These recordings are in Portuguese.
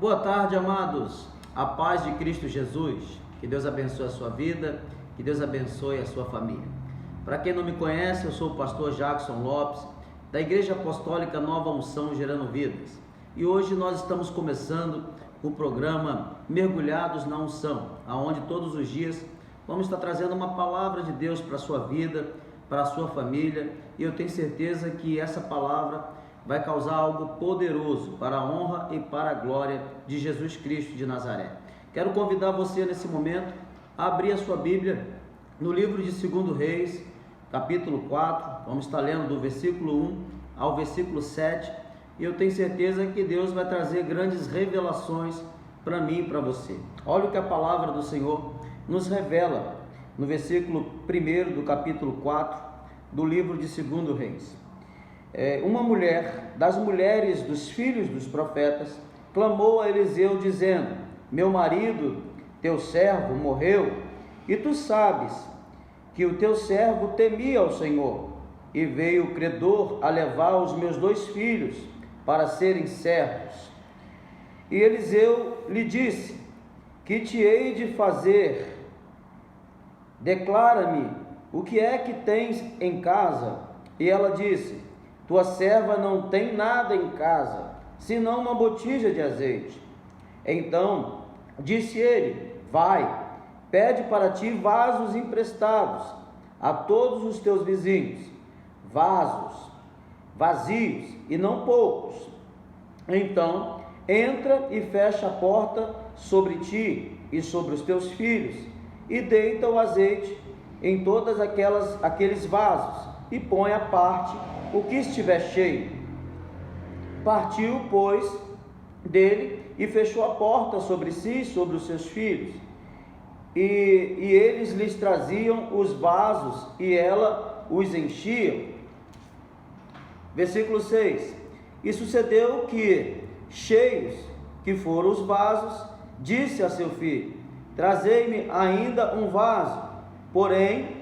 Boa tarde, amados. A paz de Cristo Jesus. Que Deus abençoe a sua vida, que Deus abençoe a sua família. Para quem não me conhece, eu sou o pastor Jackson Lopes, da Igreja Apostólica Nova Unção Gerando Vidas. E hoje nós estamos começando o programa Mergulhados na Unção, aonde todos os dias vamos estar trazendo uma palavra de Deus para a sua vida, para a sua família. E eu tenho certeza que essa palavra vai causar algo poderoso para a honra e para a glória de Jesus Cristo de Nazaré. Quero convidar você nesse momento a abrir a sua Bíblia no livro de 2 Reis, capítulo 4, vamos estar lendo do versículo 1 ao versículo 7, e eu tenho certeza que Deus vai trazer grandes revelações para mim e para você. Olha o que a palavra do Senhor nos revela no versículo 1 do capítulo 4 do livro de 2 Reis. Uma mulher das mulheres dos filhos dos profetas clamou a Eliseu dizendo: meu marido, teu servo, morreu, e tu sabes que o teu servo temia ao Senhor, e veio o credor a levar os meus 2 filhos para serem servos. E Eliseu lhe disse: que te hei de fazer? Declara-me o que é que tens em casa. E ela disse: tua serva não tem nada em casa, senão uma botija de azeite. Então disse ele: vai, pede para ti vasos emprestados a todos os teus vizinhos, vasos vazios e não poucos. Então entra e fecha a porta sobre ti e sobre os teus filhos, e deita o azeite em todas aqueles vasos, e põe à parte o que estiver cheio. Partiu, pois, dele e fechou a porta sobre si e sobre os seus filhos. E eles lhes traziam os vasos e ela os enchia. Versículo 6. E sucedeu que, cheios que foram os vasos, disse a seu filho: trazei-me ainda um vaso. Porém,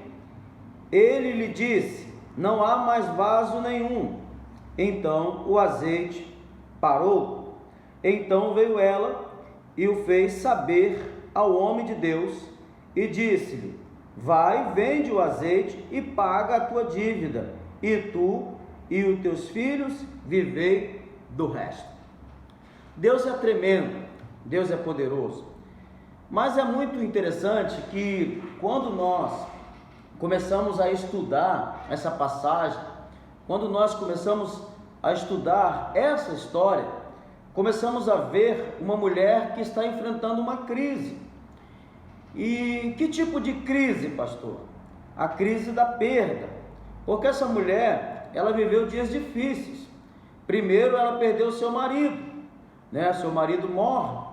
ele lhe disse: não há mais vaso nenhum. Então o azeite parou. Então veio ela e o fez saber ao homem de Deus, e disse-lhe: vai, vende o azeite e paga a tua dívida, e tu e os teus filhos vivei do resto. Deus é tremendo, Deus é poderoso. Mas é muito interessante que quando nós começamos a estudar essa passagem, quando nós começamos a estudar essa história, começamos a ver uma mulher que está enfrentando uma crise. E que tipo de crise, pastor? A crise da perda. Porque essa mulher, ela viveu dias difíceis. Primeiro, ela perdeu seu marido, né? Seu marido morre.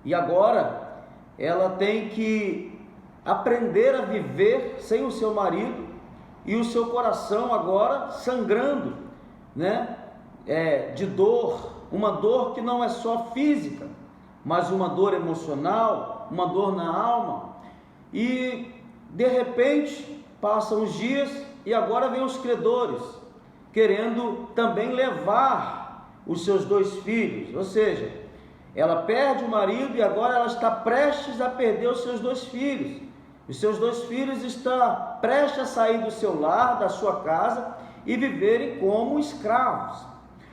E agora ela tem que aprender a viver sem o seu marido, e o seu coração agora sangrando, né? De dor, uma dor que não é só física, mas uma dor emocional, uma dor na alma. E de repente passam os dias e agora vem os credores querendo também levar os seus 2 filhos, ou seja, ela perde o marido e agora ela está prestes a perder os seus 2 filhos. Os seus 2 filhos estão prestes a sair do seu lar, da sua casa, e viverem como escravos.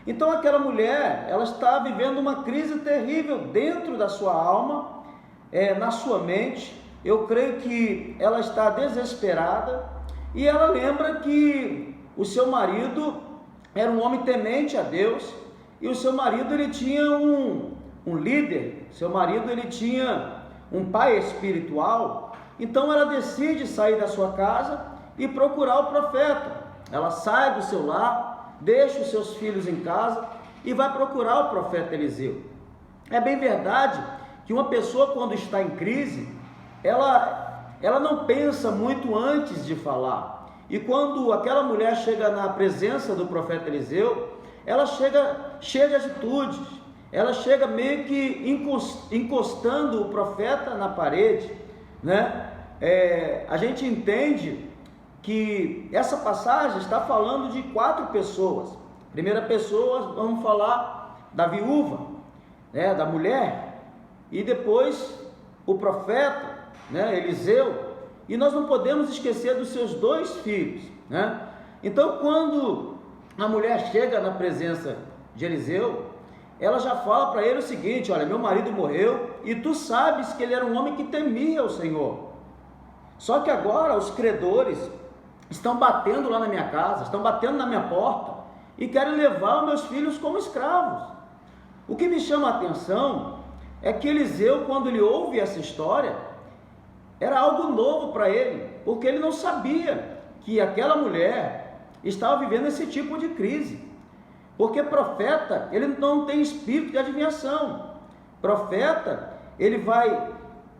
Então aquela mulher, ela está vivendo uma crise terrível dentro da sua alma, na sua mente. Eu creio que ela está desesperada, e ela lembra que o seu marido era um homem temente a Deus, e o seu marido, ele tinha um líder, seu marido, ele tinha um pai espiritual. Então ela decide sair da sua casa e procurar o profeta. Ela sai do seu lar, deixa os seus filhos em casa e vai procurar o profeta Eliseu. É bem verdade que uma pessoa, quando está em crise, ela não pensa muito antes de falar. E quando aquela mulher chega na presença do profeta Eliseu, ela chega cheia de atitudes. Ela chega meio que encostando o profeta na parede, né? A gente entende que essa passagem está falando de 4 pessoas. Primeira pessoa, vamos falar da viúva, da mulher, e depois o profeta, Eliseu, e nós não podemos esquecer dos seus 2 filhos, Então, quando a mulher chega na presença de Eliseu, ela já fala para ele o seguinte: olha, meu marido morreu e tu sabes que ele era um homem que temia o Senhor. Só que agora os credores estão batendo lá na minha casa, estão batendo na minha porta e querem levar os meus filhos como escravos. O que me chama a atenção é que Eliseu, quando ele ouve essa história, era algo novo para ele, porque ele não sabia que aquela mulher estava vivendo esse tipo de crise. Porque profeta, ele não tem espírito de adivinhação. Profeta, ele vai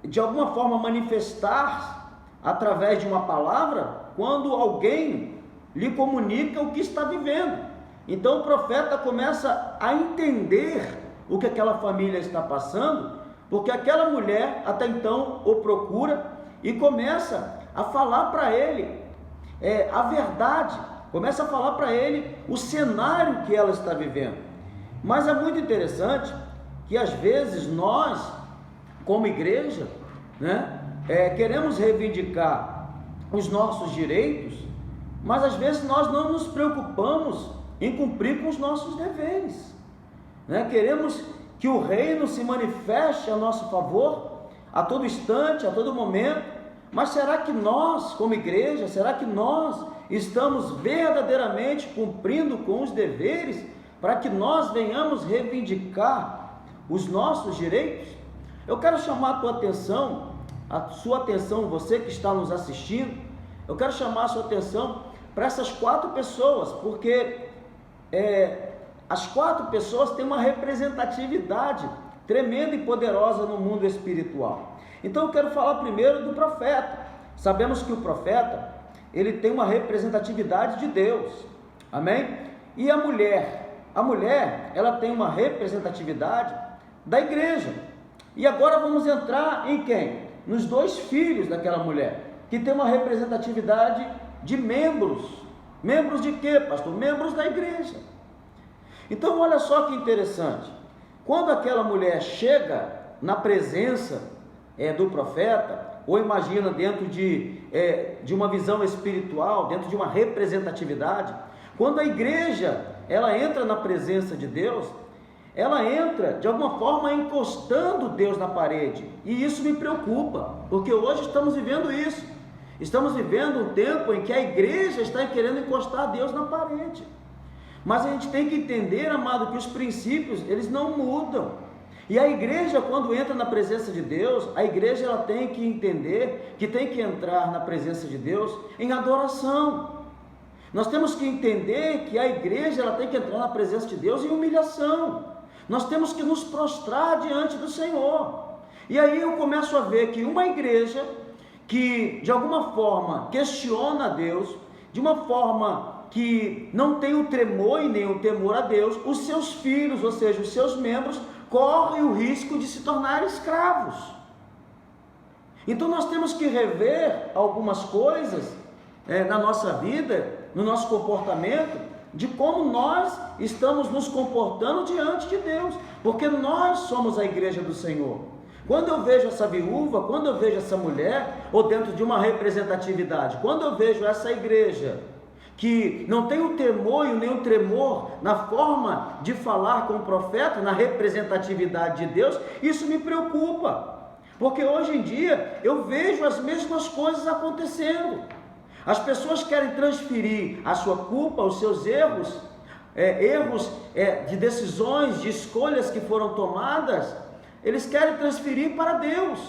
de alguma forma manifestar através de uma palavra quando alguém lhe comunica o que está vivendo. Então o profeta começa a entender o que aquela família está passando, porque aquela mulher até então o procura e começa a falar para ele a verdade, começa a falar para ele o cenário que ela está vivendo. Mas é muito interessante que às vezes nós, como igreja, queremos reivindicar os nossos direitos, mas às vezes nós não nos preocupamos em cumprir com os nossos deveres. Queremos que o reino se manifeste a nosso favor a todo instante, a todo momento, mas será que nós, como igreja, será que nós estamos verdadeiramente cumprindo com os deveres para que nós venhamos reivindicar os nossos direitos? Eu quero chamar a sua atenção, você que está nos assistindo, eu quero chamar a sua atenção para essas 4 pessoas, porque as 4 pessoas têm uma representatividade tremenda e poderosa no mundo espiritual. Então eu quero falar primeiro do profeta. Sabemos que o profeta, ele tem uma representatividade de Deus, amém? E a mulher, ela tem uma representatividade da igreja. E agora vamos entrar em quem? Nos 2 filhos daquela mulher, que tem uma representatividade de membros. Membros de quê, pastor? Membros da igreja. Então olha só que interessante, quando aquela mulher chega na presença do profeta, ou imagina dentro de uma visão espiritual, dentro de uma representatividade, quando a igreja ela entra na presença de Deus, ela entra de alguma forma encostando Deus na parede, e isso me preocupa, porque hoje estamos vivendo isso, estamos vivendo um tempo em que a igreja está querendo encostar Deus na parede. Mas a gente tem que entender, amado, que os princípios, eles não mudam. E a igreja, quando entra na presença de Deus, a igreja ela tem que entender que tem que entrar na presença de Deus em adoração. Nós temos que entender que a igreja ela tem que entrar na presença de Deus em humilhação. Nós temos que nos prostrar diante do Senhor. E aí eu começo a ver que uma igreja que de alguma forma questiona a Deus, de uma forma que não tem o tremor e nem o temor a Deus, os seus filhos, ou seja, os seus membros, correm o risco de se tornar escravos. Então nós temos que rever algumas coisas na nossa vida, no nosso comportamento, de como nós estamos nos comportando diante de Deus, porque nós somos a igreja do Senhor. Quando eu vejo essa viúva, quando eu vejo essa mulher, ou dentro de uma representatividade, quando eu vejo essa igreja que não tem o temor e nem o tremor na forma de falar com o profeta, na representatividade de Deus, isso me preocupa, porque hoje em dia eu vejo as mesmas coisas acontecendo. As pessoas querem transferir a sua culpa, os seus erros, de decisões, de escolhas que foram tomadas, eles querem transferir para Deus.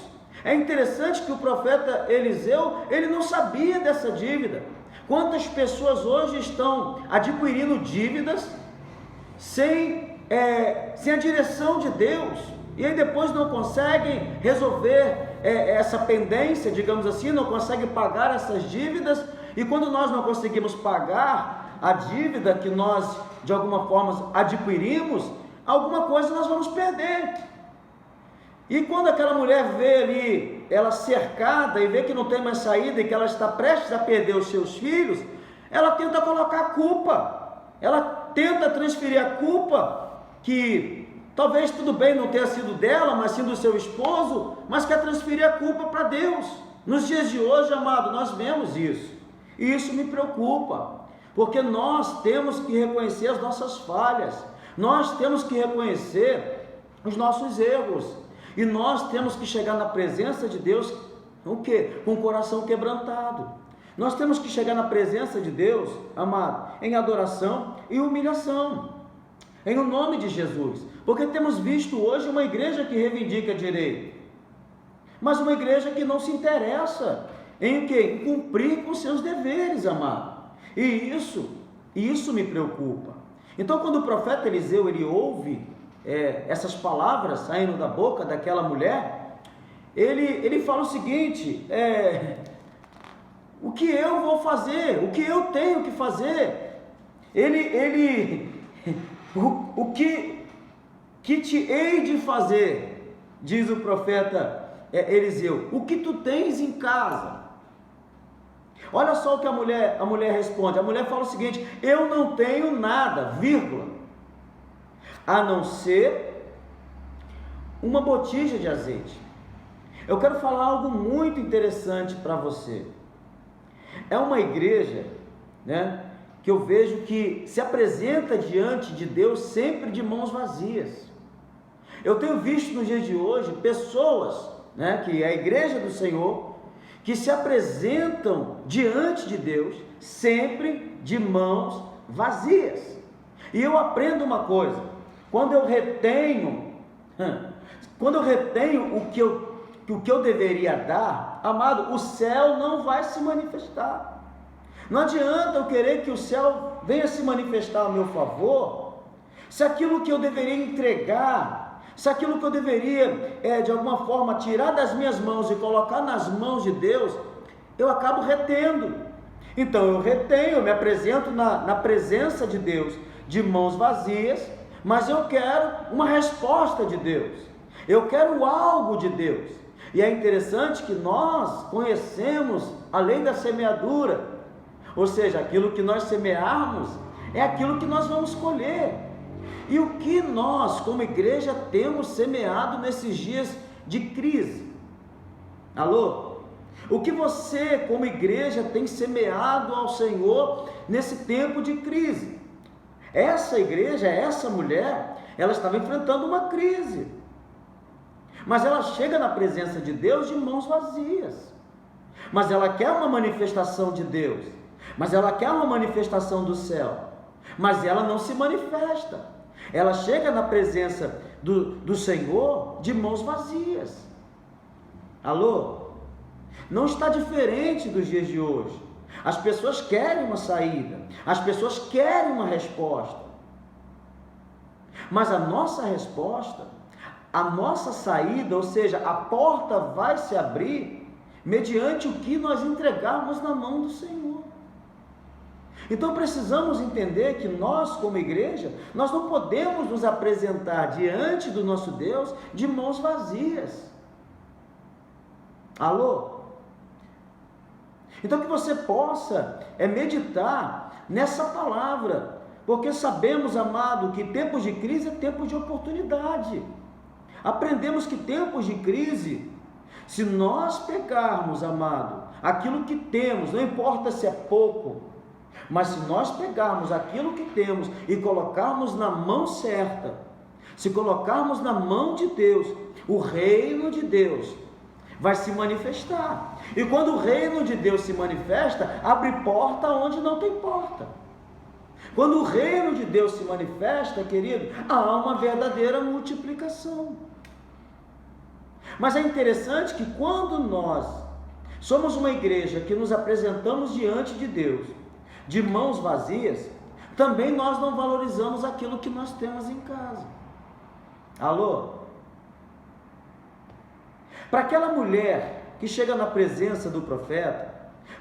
É interessante que o profeta Eliseu, ele não sabia dessa dívida. Quantas pessoas hoje estão adquirindo dívidas sem a direção de Deus, e aí depois não conseguem resolver essa pendência, digamos assim, não conseguem pagar essas dívidas, e quando nós não conseguimos pagar a dívida que nós de alguma forma adquirimos, alguma coisa nós vamos perder. E quando aquela mulher vê ali, ela cercada e vê que não tem mais saída e que ela está prestes a perder os seus filhos, ela tenta colocar a culpa, ela tenta transferir a culpa que Talvez tudo bem não tenha sido dela, mas sim do seu esposo, mas quer transferir a culpa para Deus. Nos dias de hoje, amado, nós vemos isso. E isso me preocupa, porque nós temos que reconhecer as nossas falhas, nós temos que reconhecer os nossos erros, e nós temos que chegar na presença de Deus, o quê? Com o coração quebrantado. Nós temos que chegar na presença de Deus, amado, em adoração e humilhação, em o nome de Jesus, porque temos visto hoje uma igreja que reivindica direito, mas uma igreja que não se interessa em o quê? Em cumprir com seus deveres, amado, e isso me preocupa. Então, quando o profeta Eliseu, ele ouve essas palavras saindo da boca daquela mulher, ele fala o seguinte, o que eu vou fazer? O que eu tenho que fazer? O que te hei de fazer? Diz o profeta Eliseu, o que tu tens em casa? Olha só o que a mulher responde. A mulher fala o seguinte, eu não tenho nada, vírgula, a não ser uma botija de azeite. Eu quero falar algo muito interessante para você. É uma igreja, né, que eu vejo que se apresenta diante de Deus sempre de mãos vazias. Eu tenho visto nos dias de hoje pessoas, né, que é a igreja do Senhor, que se apresentam diante de Deus sempre de mãos vazias. E eu aprendo uma coisa, quando eu retenho o que eu deveria dar, amado, o céu não vai se manifestar. Não adianta eu querer que o céu venha se manifestar a meu favor, se aquilo que eu deveria entregar, se aquilo que eu deveria, de alguma forma, tirar das minhas mãos e colocar nas mãos de Deus, eu acabo retendo. Então eu retenho, eu me apresento na presença de Deus, de mãos vazias, mas eu quero uma resposta de Deus, eu quero algo de Deus. E é interessante que nós conhecemos a lei da semeadura, ou seja, aquilo que nós semearmos é aquilo que nós vamos colher. E o que nós, como igreja, temos semeado nesses dias de crise? Alô? O que você, como igreja, tem semeado ao Senhor nesse tempo de crise? Essa igreja, essa mulher, ela estava enfrentando uma crise, mas ela chega na presença de Deus de mãos vazias. Mas ela quer uma manifestação de Deus, mas ela quer uma manifestação do céu, mas ela não se manifesta. Ela chega na presença do Senhor de mãos vazias. Alô? Não está diferente dos dias de hoje. As pessoas querem uma saída, as pessoas querem uma resposta, mas a nossa resposta, a nossa saída, ou seja, a porta vai se abrir mediante o que nós entregarmos na mão do Senhor. Então precisamos entender que nós, como igreja, nós não podemos nos apresentar diante do nosso Deus de mãos vazias. Alô? Então que você possa meditar nessa palavra, porque sabemos, amado, que tempos de crise é tempo de oportunidade. Aprendemos que tempos de crise, se nós pegarmos, amado, aquilo que temos, não importa se é pouco, mas se nós pegarmos aquilo que temos e colocarmos na mão certa, se colocarmos na mão de Deus, o reino de Deus vai se manifestar. E quando o reino de Deus se manifesta, abre porta onde não tem porta. Quando o reino de Deus se manifesta, querido, há uma verdadeira multiplicação. Mas é interessante que quando nós somos uma igreja que nos apresentamos diante de Deus de mãos vazias, também nós não valorizamos aquilo que nós temos em casa. Alô? Para aquela mulher que chega na presença do profeta,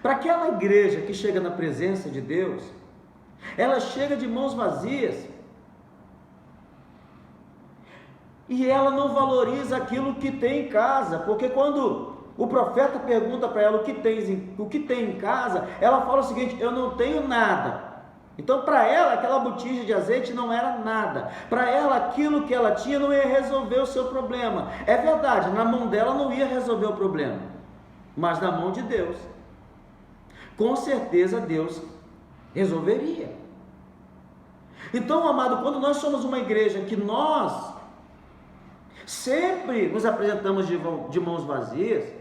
para aquela igreja que chega na presença de Deus, ela chega de mãos vazias e ela não valoriza aquilo que tem em casa, porque quando o profeta pergunta para ela o que tem em casa, ela fala o seguinte: eu não tenho nada. Então, para ela, aquela botija de azeite não era nada. Para ela, aquilo que ela tinha não ia resolver o seu problema. É verdade, na mão dela não ia resolver o problema, mas na mão de Deus, com certeza Deus resolveria. Então, amado, quando nós somos uma igreja que nós sempre nos apresentamos de mãos vazias,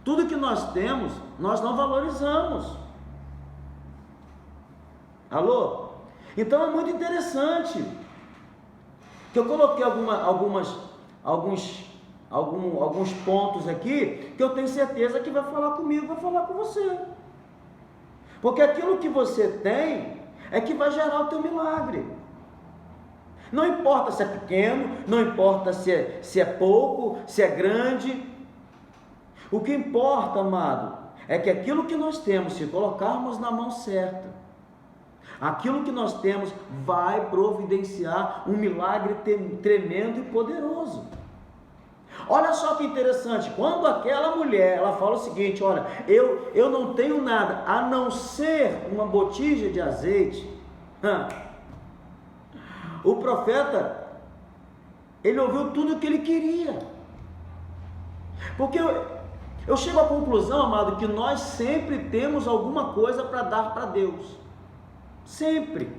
tudo que nós temos, nós não valorizamos. Alô? Então é muito interessante que eu coloquei alguns pontos aqui que eu tenho certeza que vai falar comigo, vai falar com você. Porque aquilo que você tem é que vai gerar o teu milagre. Não importa se é pequeno, não importa se é pouco, se é grande. O que importa, amado, é que aquilo que nós temos, se colocarmos na mão certa, aquilo que nós temos vai providenciar um milagre tremendo e poderoso. Olha só que interessante, quando aquela mulher, ela fala o seguinte, olha, eu não tenho nada, a não ser uma botija de azeite. O profeta, ele ouviu tudo o que ele queria. Porque eu chego à conclusão, amado, que nós sempre temos alguma coisa para dar para Deus. Sempre.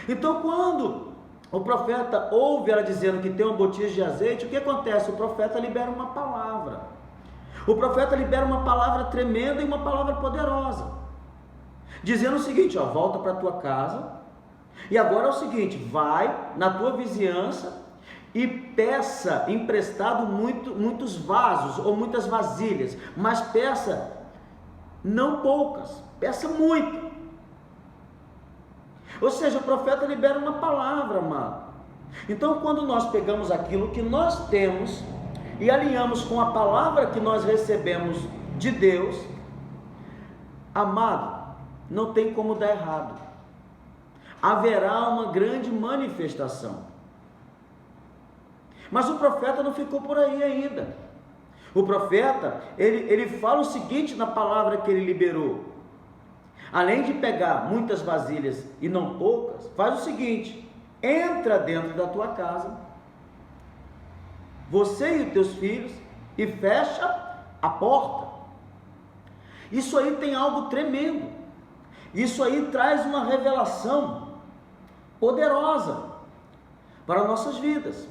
Então, quando o profeta ouve ela dizendo que tem uma botija de azeite, o que acontece? O profeta libera uma palavra. O profeta libera uma palavra tremenda e uma palavra poderosa, dizendo o seguinte, ó, volta para a tua casa, e agora é o seguinte, vai na tua vizinhança e peça emprestado muitos vasos ou muitas vasilhas, mas peça não poucas, peça muito. Ou seja, o profeta libera uma palavra, amado. Então, quando nós pegamos aquilo que nós temos e alinhamos com a palavra que nós recebemos de Deus, amado, não tem como dar errado. Haverá uma grande manifestação. Mas o profeta não ficou por aí ainda. O profeta, ele fala o seguinte na palavra que ele liberou. Além de pegar muitas vasilhas e não poucas, faz o seguinte, entra dentro da tua casa, você e os teus filhos, e fecha a porta. Isso aí tem algo tremendo. Isso aí traz uma revelação poderosa para nossas vidas.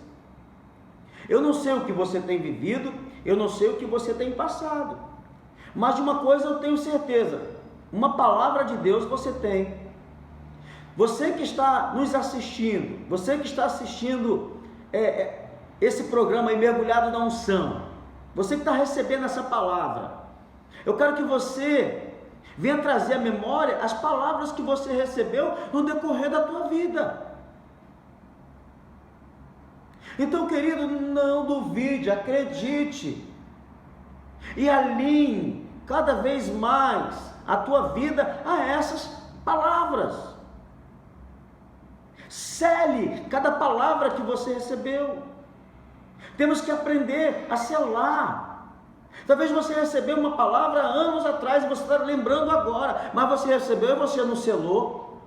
Eu não sei o que você tem vivido, eu não sei o que você tem passado, mas de uma coisa eu tenho certeza, uma palavra de Deus você tem. Você que está nos assistindo, você que está assistindo esse programa aí mergulhado na unção, você que está recebendo essa palavra, eu quero que você venha trazer à memória as palavras que você recebeu no decorrer da tua vida. Então, querido, não duvide, acredite e alinhe cada vez mais a tua vida a essas palavras. Sele cada palavra que você recebeu. Temos que aprender a selar. Talvez você recebeu uma palavra anos atrás e você está lembrando agora, mas você recebeu e você não selou.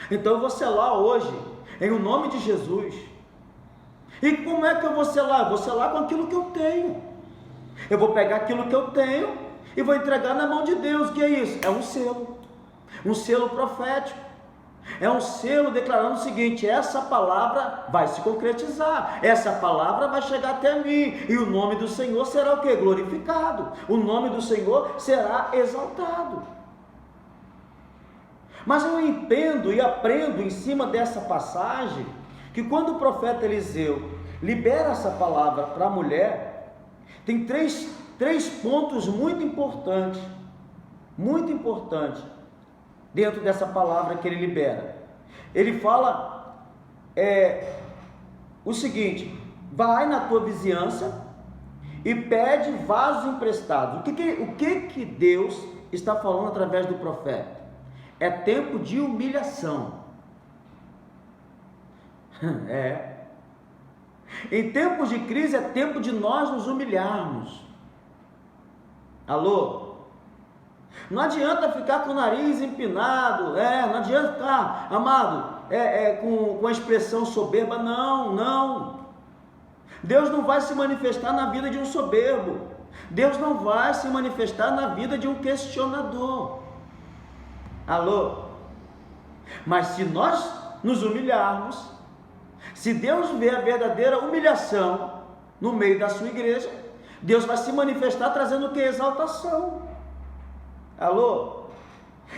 Então eu vou selar hoje, em o nome de Jesus. E como é que eu vou selar? Eu vou selar com aquilo que eu tenho. Eu vou pegar aquilo que eu tenho e vou entregar na mão de Deus. O que é isso? É um selo profético. É um selo declarando o seguinte: essa palavra vai se concretizar, essa palavra vai chegar até mim, e o nome do Senhor será o que? Glorificado, o nome do Senhor será exaltado. Mas eu entendo e aprendo em cima dessa passagem, que quando o profeta Eliseu libera essa palavra para a mulher, tem três pontos muito importantes dentro dessa palavra que ele libera. Ele fala o seguinte: vai na tua vizinhança e pede vasos emprestados. O que Deus está falando através do profeta? É tempo de humilhação. Em tempos de crise é tempo de nós nos humilharmos. Alô? Não adianta ficar com o nariz empinado, não adianta ficar, amado, com a expressão soberba, não. Deus não vai se manifestar na vida de um soberbo. Deus não vai se manifestar na vida de um questionador. Alô? Mas se nós nos humilharmos, se Deus vê a verdadeira humilhação no meio da sua igreja, Deus vai se manifestar trazendo o que? Exaltação. Alô?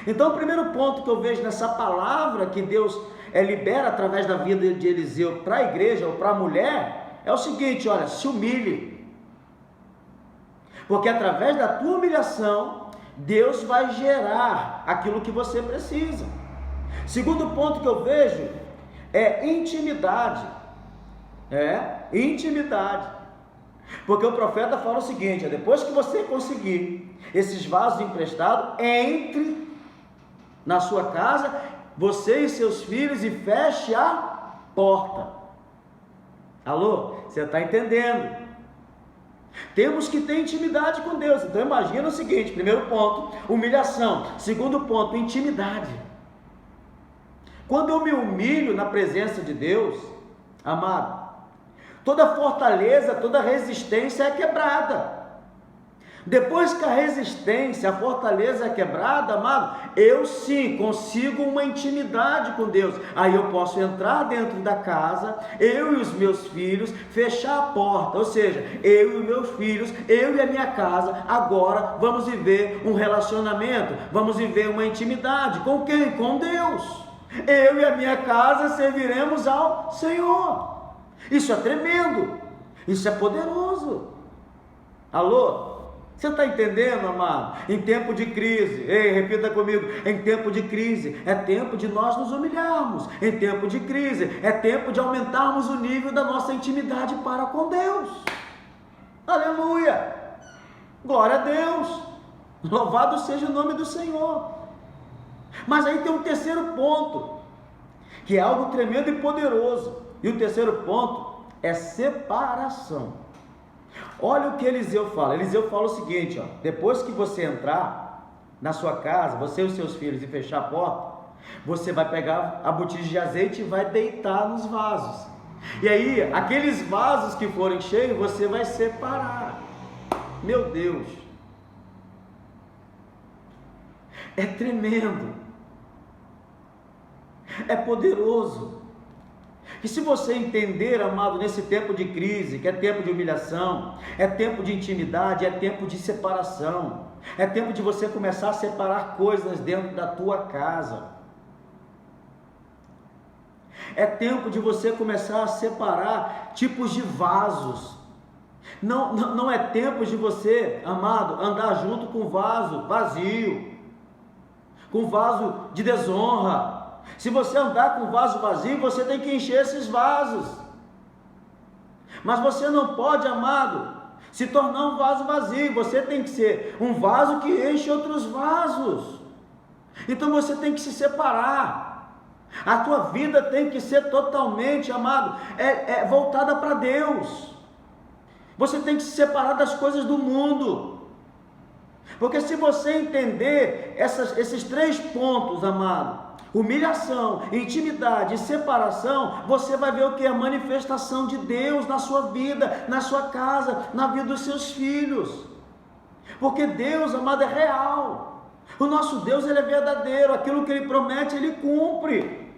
Então o primeiro ponto que eu vejo nessa palavra que Deus libera através da vida de Eliseu para a igreja ou para a mulher, é o seguinte: olha, se humilhe, porque através da tua humilhação Deus vai gerar aquilo que você precisa. Segundo ponto que eu vejo é intimidade. Intimidade. Porque o profeta fala o seguinte: depois que você conseguir esses vasos emprestados, entre na sua casa, você e seus filhos, e feche a porta. Alô? Você está entendendo? Temos que ter intimidade com Deus. Então imagina o seguinte: primeiro ponto, humilhação. Segundo ponto, intimidade. Quando eu me humilho na presença de Deus, amado, toda fortaleza, toda resistência é quebrada. Depois que a resistência, a fortaleza é quebrada, amado, eu sim consigo uma intimidade com Deus. Aí eu posso entrar dentro da casa, eu e os meus filhos, fechar a porta, ou seja, eu e os meus filhos, eu e a minha casa, agora vamos viver um relacionamento, vamos viver uma intimidade. Com quem? Com Deus. Eu e a minha casa serviremos ao Senhor. Isso é tremendo, isso é poderoso. Alô? Você está entendendo, amado? Em tempo de crise, repita comigo: em tempo de crise é tempo de nós nos humilharmos. Em tempo de crise é tempo de aumentarmos o nível da nossa intimidade para com Deus. Aleluia! Glória a Deus! Louvado seja o nome do Senhor. Mas aí tem um terceiro ponto, que é algo tremendo e poderoso. E o terceiro ponto é separação. Olha o que Eliseu fala. Eliseu fala o seguinte: depois que você entrar na sua casa, você e os seus filhos, e fechar a porta, você vai pegar a botija de azeite e vai deitar nos vasos. E aí, aqueles vasos que forem cheios, você vai separar. Meu Deus, é tremendo, é poderoso. E se você entender, amado, nesse tempo de crise, que é tempo de humilhação, é tempo de intimidade, é tempo de separação, é tempo de você começar a separar coisas dentro da tua casa, é tempo de você começar a separar tipos de vasos. Não é tempo de você, amado, andar junto com vaso vazio, com vaso de desonra. Se você andar com vaso vazio, você tem que encher esses vasos. Mas você não pode, amado, se tornar um vaso vazio. Você tem que ser um vaso que enche outros vasos. Então você tem que se separar. A tua vida tem que ser totalmente, amado, voltada para Deus. Você tem que se separar das coisas do mundo. Porque se você entender esses três pontos, amado, humilhação, intimidade e separação, você vai ver o que? A manifestação de Deus na sua vida, na sua casa, na vida dos seus filhos. Porque Deus, amado, é real. O nosso Deus, Ele é verdadeiro. Aquilo que Ele promete, Ele cumpre.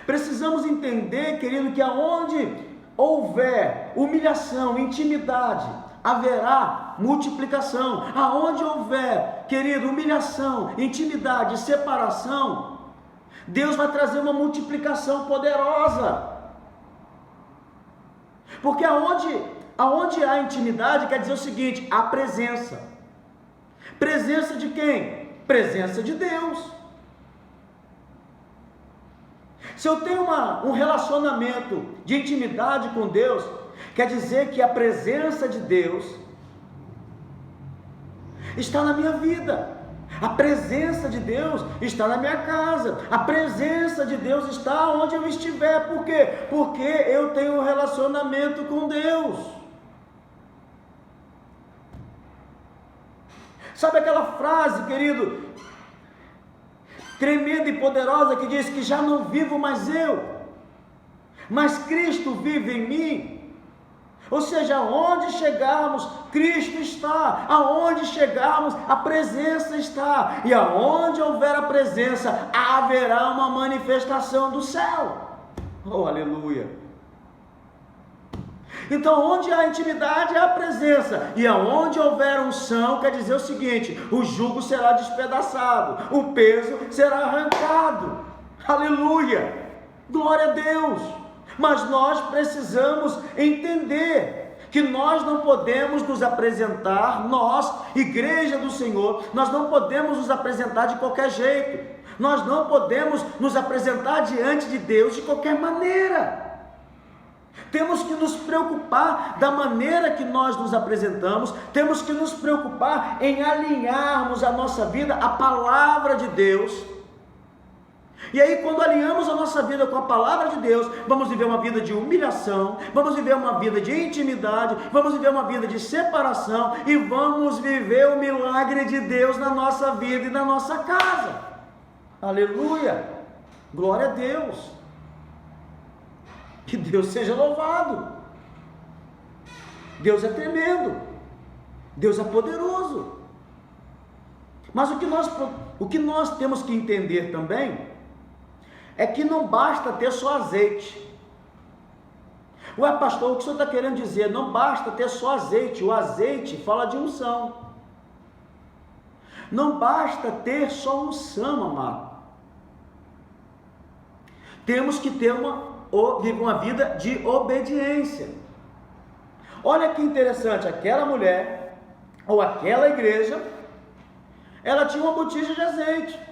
Precisamos entender, querido, que aonde houver humilhação, intimidade, haverá multiplicação. Aonde houver, querido, humilhação, intimidade, separação, Deus vai trazer uma multiplicação poderosa. Porque aonde há intimidade, quer dizer o seguinte: a presença. Presença de quem? Presença de Deus. Se eu tenho um relacionamento de intimidade com Deus, quer dizer que a presença de Deus está na minha vida. A presença de Deus está na minha casa. A presença de Deus está onde eu estiver. Por quê? Porque eu tenho um relacionamento com Deus. Sabe aquela frase, querido, tremenda e poderosa, que diz que já não vivo mais eu, mas Cristo vive em mim? Ou seja, aonde chegarmos, Cristo está. Aonde chegarmos, a presença está. E aonde houver a presença, haverá uma manifestação do céu. Oh, aleluia! Então, onde há intimidade, há presença. E aonde houver unção, quer dizer o seguinte: o jugo será despedaçado, o peso será arrancado. Aleluia! Glória a Deus! Mas nós precisamos entender que nós não podemos nos apresentar, nós, igreja do Senhor, nós não podemos nos apresentar de qualquer jeito. Nós não podemos nos apresentar diante de Deus de qualquer maneira. Temos que nos preocupar da maneira que nós nos apresentamos, temos que nos preocupar em alinharmos a nossa vida à palavra de Deus. E aí, quando alinhamos a nossa vida com a palavra de Deus, vamos viver uma vida de humilhação, vamos viver uma vida de intimidade, vamos viver uma vida de separação e vamos viver o milagre de Deus na nossa vida e na nossa casa. Aleluia! Glória a Deus! Que Deus seja louvado! Deus é tremendo, Deus é poderoso. Mas o que nós temos que entender também é que não basta ter só azeite. Ué, pastor, o que o senhor está querendo dizer? Não basta ter só azeite. O azeite fala de unção. Não basta ter só unção, amado. Temos que ter uma vida de obediência. Olha que interessante, aquela mulher, ou aquela igreja, ela tinha uma botija de azeite.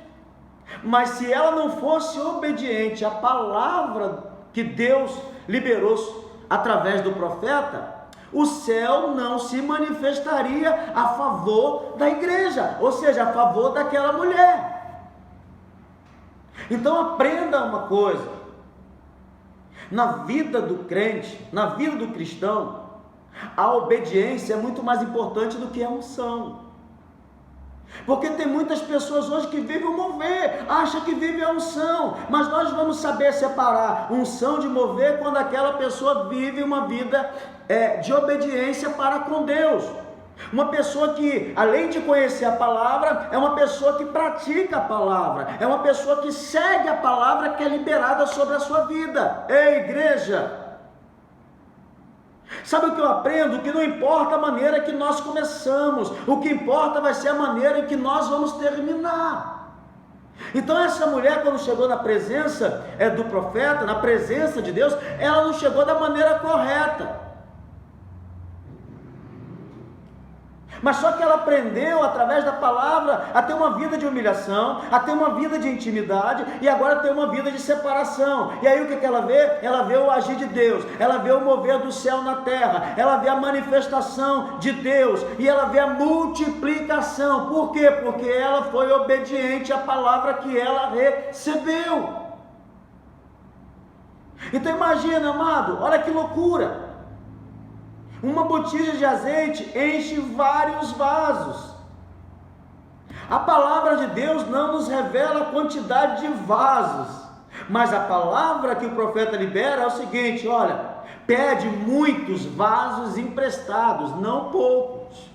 Mas se ela não fosse obediente à palavra que Deus liberou através do profeta, o céu não se manifestaria a favor da igreja, ou seja, a favor daquela mulher. Então aprenda uma coisa: na vida do crente, na vida do cristão, a obediência é muito mais importante do que a unção. Porque tem muitas pessoas hoje que vivem o mover, acham que vive a unção, mas nós vamos saber separar unção de mover quando aquela pessoa vive uma vida de obediência para com Deus. Uma pessoa que, além de conhecer a palavra, é uma pessoa que pratica a palavra, é uma pessoa que segue a palavra que é liberada sobre a sua vida. Ei, igreja! Sabe o que eu aprendo? Que não importa a maneira que nós começamos, o que importa vai ser a maneira em que nós vamos terminar. Então essa mulher, quando chegou na presença do profeta, na presença de Deus, ela não chegou da maneira correta. Mas só que ela aprendeu através da palavra a ter uma vida de humilhação, a ter uma vida de intimidade e agora ter uma vida de separação. E aí o que ela vê? Ela vê o agir de Deus, ela vê o mover do céu na terra, ela vê a manifestação de Deus e ela vê a multiplicação. Por quê? Porque ela foi obediente à palavra que ela recebeu. Então imagina, amado, olha que loucura. Uma botija de azeite enche vários vasos. A palavra de Deus não nos revela a quantidade de vasos, mas a palavra que o profeta libera é o seguinte: olha, pede muitos vasos emprestados, não poucos.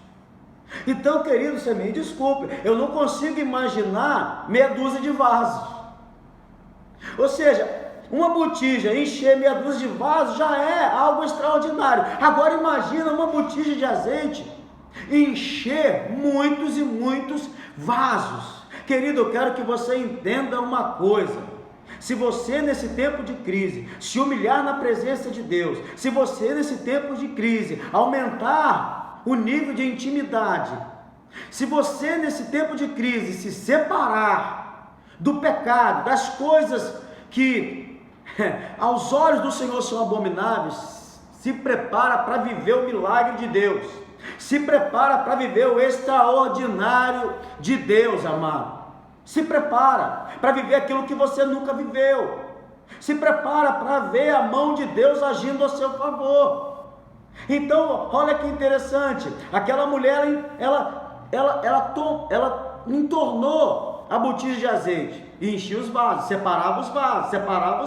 Então, querido, você me desculpe, eu não consigo imaginar meia dúzia de vasos. Ou seja, uma botija encher meia dúzia de vasos já é algo extraordinário. Agora imagina uma botija de azeite encher muitos e muitos vasos. Querido, eu quero que você entenda uma coisa: se você nesse tempo de crise se humilhar na presença de Deus, se você nesse tempo de crise aumentar o nível de intimidade, se você nesse tempo de crise se separar do pecado, das coisas que aos olhos do Senhor são abomináveis, se prepara para viver o milagre de Deus, se prepara para viver o extraordinário de Deus, amado. Se prepara para viver aquilo que você nunca viveu, se prepara para ver a mão de Deus agindo a seu favor. Então, olha que interessante, aquela mulher, ela ela entornou a botija de azeite e enchia os vasos, separava os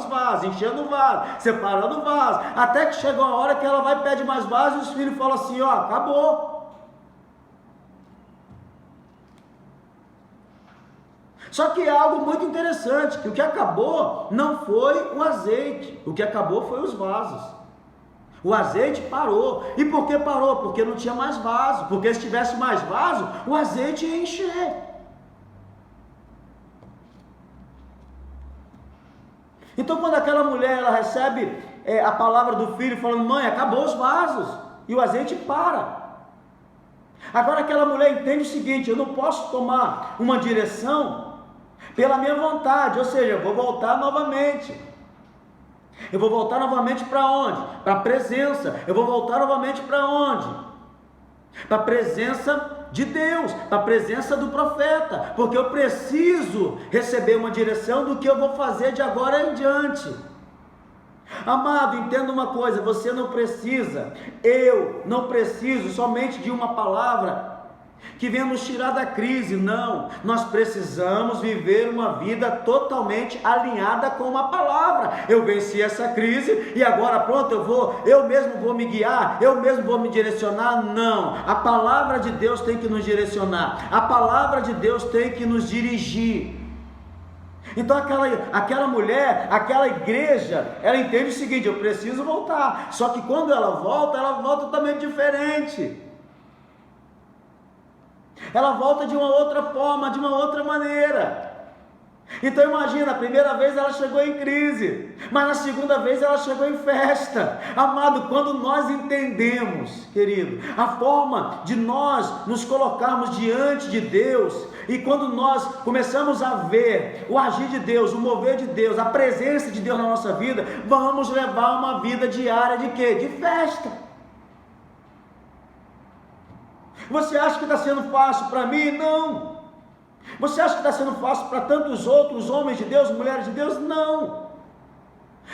vasos, enchendo o vaso, separando o vaso, até que chegou a hora que ela vai e pede mais vasos e os filhos falam assim, ó, acabou. Só que é algo muito interessante, que o que acabou não foi o azeite, o que acabou foi os vasos. O azeite parou. E por que parou? Porque não tinha mais vaso. Porque se tivesse mais vaso, o azeite ia encher. Então quando aquela mulher ela recebe a palavra do filho falando, mãe, acabou os vasos, e o azeite para. Agora aquela mulher entende o seguinte, eu não posso tomar uma direção pela minha vontade, ou seja, eu vou voltar novamente. Eu vou voltar novamente para onde? Para a presença. Eu vou voltar novamente para onde? Para a presença de Deus, para a presença do profeta, porque eu preciso receber uma direção do que eu vou fazer de agora em diante. Amado, entenda uma coisa, você não precisa, eu não preciso somente de uma palavra que venha nos tirar da crise, não, nós precisamos viver uma vida totalmente alinhada com uma palavra. Eu venci essa crise e agora pronto, eu mesmo vou me guiar, eu mesmo vou me direcionar, não, a palavra de Deus tem que nos direcionar, a palavra de Deus tem que nos dirigir. Então aquela mulher, aquela igreja, ela entende o seguinte, eu preciso voltar, só que quando ela volta totalmente diferente. Ela volta de uma outra forma, de uma outra maneira. Então imagina, a primeira vez ela chegou em crise, mas na segunda vez ela chegou em festa. Amado, quando nós entendemos, querido, a forma de nós nos colocarmos diante de Deus, e quando nós começamos a ver o agir de Deus, o mover de Deus, a presença de Deus na nossa vida, vamos levar uma vida diária de quê? De festa. Você acha que está sendo fácil para mim? Não. Você acha que está sendo fácil para tantos outros homens de Deus, mulheres de Deus? Não.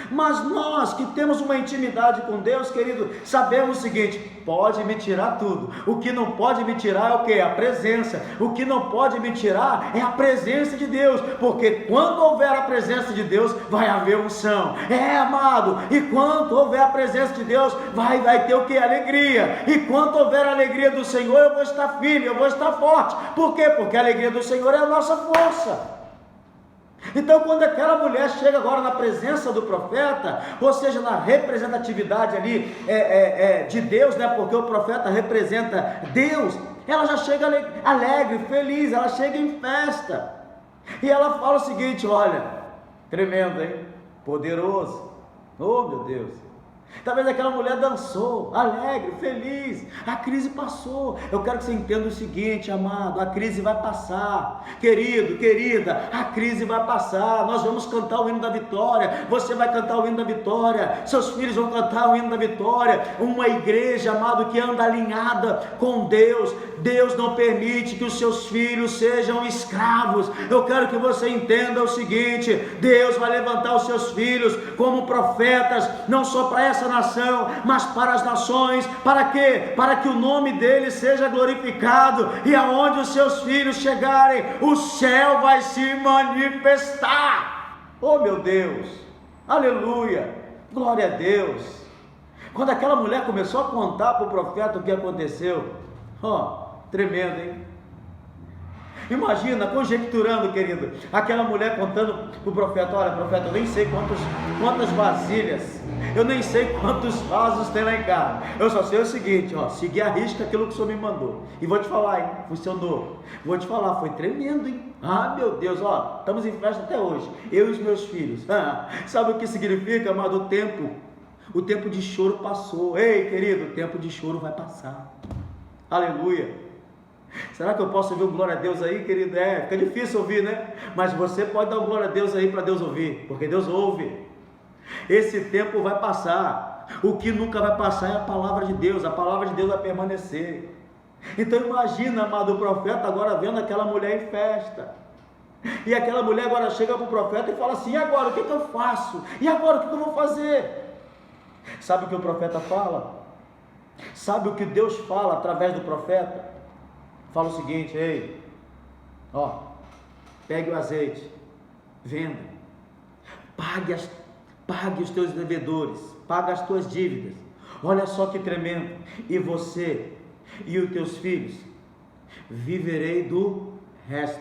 Mas nós que temos uma intimidade com Deus, querido, sabemos o seguinte, pode me tirar tudo, o que não pode me tirar é o que? A presença. O que não pode me tirar é a presença de Deus, porque quando houver a presença de Deus, vai haver unção, amado, e quando houver a presença de Deus, vai ter o que? Alegria, e quando houver a alegria do Senhor, eu vou estar firme, eu vou estar forte. Por quê? Porque a alegria do Senhor é a nossa força. Então quando aquela mulher chega agora na presença do profeta, ou seja, na representatividade ali de Deus, né? Porque o profeta representa Deus, ela já chega alegre, feliz, ela chega em festa, e ela fala o seguinte, olha, tremendo, hein? Poderoso, oh meu Deus. Talvez aquela mulher dançou, alegre, feliz, a crise passou. Eu quero que você entenda o seguinte, amado, a crise vai passar, querido, querida, a crise vai passar. Nós vamos cantar o hino da vitória, você vai cantar o hino da vitória, seus filhos vão cantar o hino da vitória. Uma igreja, amado, que anda alinhada com Deus. Deus não permite que os seus filhos sejam escravos. Eu quero que você entenda o seguinte, Deus vai levantar os seus filhos como profetas, não só para essa nação, mas para as nações. Para quê? Para que o nome dele seja glorificado, e aonde os seus filhos chegarem, o céu vai se manifestar. Oh meu Deus, aleluia, glória a Deus. Quando aquela mulher começou a contar para o profeta o que aconteceu, tremendo, hein? Imagina, conjecturando, querido, aquela mulher contando para o profeta, olha profeta, eu nem sei quantas vasilhas, eu nem sei quantos vasos tem lá em casa, eu só sei o seguinte, segui a risca aquilo que o Senhor me mandou, e vou te falar, hein, funcionou, vou te falar, foi tremendo, hein, meu Deus, estamos em festa até hoje, eu e os meus filhos, sabe o que significa, amado? O tempo de choro passou. Ei, querido, o tempo de choro vai passar, aleluia. Será que eu posso ouvir um glória a Deus aí, querido? Fica difícil ouvir, né? Mas você pode dar um glória a Deus aí para Deus ouvir, porque Deus ouve. Esse tempo vai passar. O que nunca vai passar é a palavra de Deus. A palavra de Deus vai permanecer. Então imagina, amado, o profeta agora vendo aquela mulher em festa. E aquela mulher agora chega para o profeta e fala assim, e agora, o que eu faço? E agora, o que eu vou fazer? Sabe o que o profeta fala? Sabe o que Deus fala através do profeta? fala o seguinte: ei, ó, pegue o azeite, venda, pague os teus devedores, pague as tuas dívidas. Olha só que tremendo. E você e os teus filhos, viverei do resto.